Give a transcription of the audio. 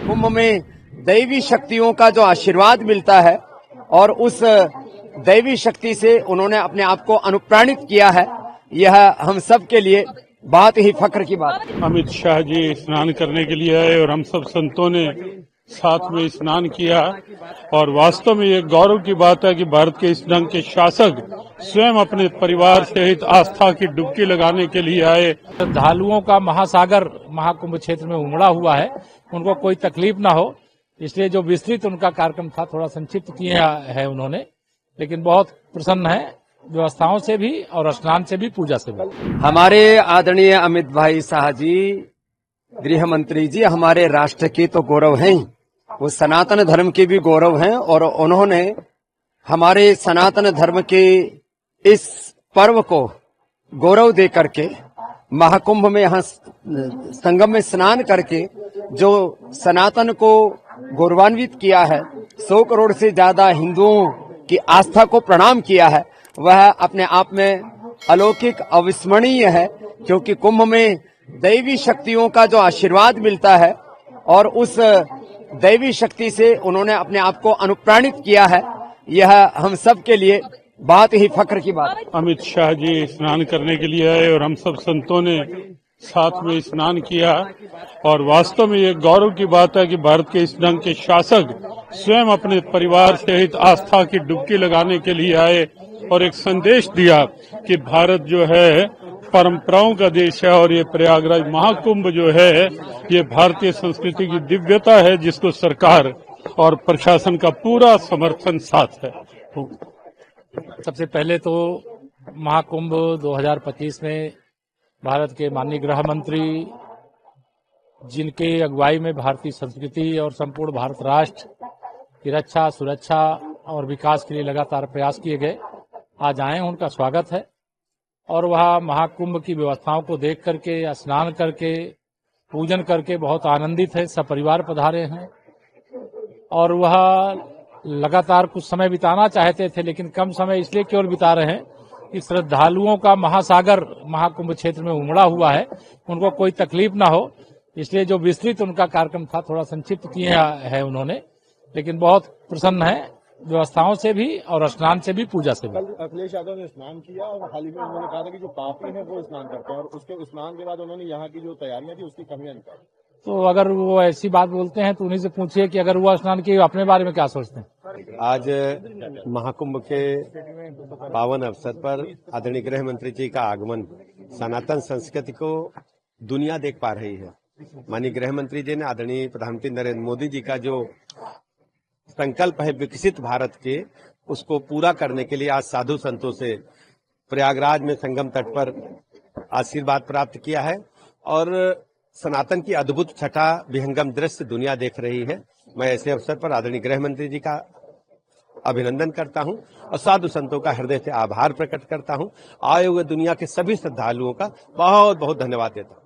कुंभ में दैवी शक्तियों का जो आशीर्वाद मिलता है और उस दैवी शक्ति से उन्होंने अपने आप को अनुप्राणित किया है, यह हम सब के लिए बहुत ही फख्र की बात है। अमित शाह जी स्नान करने के लिए आए और हम सब संतों ने साथ में स्नान किया और वास्तव में ये गौरव की बात है कि भारत के इस ढंग के शासक स्वयं अपने परिवार सहित आस्था की डुबकी लगाने के लिए आए। श्रद्धालुओं का महासागर महाकुंभ क्षेत्र में उमड़ा हुआ है, उनको कोई तकलीफ ना हो, इसलिए जो विस्तृत उनका कार्यक्रम था थोड़ा संक्षिप्त किया है उन्होंने, लेकिन बहुत प्रसन्न है व्यवस्थाओं से भी और स्नान से भी, पूजा से भी। हमारे आदरणीय अमित भाई शाह जी, गृह मंत्री जी, हमारे राष्ट्र के तो गौरव हैं, वो सनातन धर्म के भी गौरव हैं और उन्होंने हमारे सनातन धर्म के इस पर्व को गौरव दे करके महाकुंभ में यहाँ संगम में स्नान करके जो सनातन को गौरवान्वित किया है, 100 करोड़ से ज्यादा हिंदुओं की आस्था को प्रणाम किया है, वह अपने आप में अलौकिक अविस्मरणीय है। क्योंकि कुंभ में दैवी शक्तियों का जो आशीर्वाद मिलता है और उस दैवी शक्ति से उन्होंने अपने आप को अनुप्राणित किया है, यह हम सब के लिए बहुत ही फख्र की बात है। अमित शाह जी स्नान करने के लिए आए और हम सब संतों ने साथ में स्नान किया और वास्तव में ये गौरव की बात है कि भारत के इस ढंग के शासक स्वयं अपने परिवार सहित आस्था की डुबकी लगाने के लिए आए और एक संदेश दिया कि भारत जो है परंपराओं का देश है और ये प्रयागराज महाकुंभ जो है ये भारतीय संस्कृति की दिव्यता है, जिसको सरकार और प्रशासन का पूरा समर्थन साथ है। सबसे पहले तो महाकुंभ 2025 में भारत के माननीय गृह मंत्री, जिनके अगुवाई में भारतीय संस्कृति और संपूर्ण भारत राष्ट्र की रक्षा, सुरक्षा और विकास के लिए लगातार प्रयास किए गए, आज आए, उनका स्वागत है। और वह महाकुंभ की व्यवस्थाओं को देख करके, स्नान करके, पूजन करके बहुत आनंदित है, सपरिवार पधारे हैं। और वह लगातार कुछ समय बिताना चाहते थे, लेकिन कम समय इसलिए केवल बिता रहे हैं कि श्रद्धालुओं का महासागर महाकुंभ क्षेत्र में उमड़ा हुआ है, उनको कोई तकलीफ ना हो, इसलिए जो विस्तृत उनका कार्यक्रम था थोड़ा संक्षिप्त किया है उन्होंने, लेकिन बहुत प्रसन्न है व्यवस्थाओं से भी और स्नान से भी, पूजा से भी। कल अखिलेश यादव ने स्नान किया और हाल ही में उन्होंने कहा था कि जो पापी हैं वो स्नान करते हैं और उसके स्नान के बाद उन्होंने यहाँ की जो तैयारियां थी उसकी कमियां निकाली। तो अगर वो ऐसी बात बोलते हैं तो उन्हीं से पूछिए कि अगर वो स्नान किए अपने बारे में क्या सोचते हैं। आज महाकुंभ के पावन अवसर पर आदरणीय गृह मंत्री जी का आगमन, सनातन संस्कृति को दुनिया देख पा रही है। माननीय गृह मंत्री जी ने आदरणीय प्रधानमंत्री नरेंद्र मोदी जी का जो संकल्प है विकसित भारत के, उसको पूरा करने के लिए आज साधु संतों से प्रयागराज में संगम तट पर आशीर्वाद प्राप्त किया है और सनातन की अद्भुत छठा विहंगम दृश्य दुनिया देख रही है। मैं ऐसे अवसर पर आदरणीय गृह मंत्री जी का अभिनंदन करता हूं और साधु संतों का हृदय से आभार प्रकट करता हूं। आए हुए दुनिया के सभी श्रद्धालुओं का बहुत बहुत धन्यवाद देता हूं।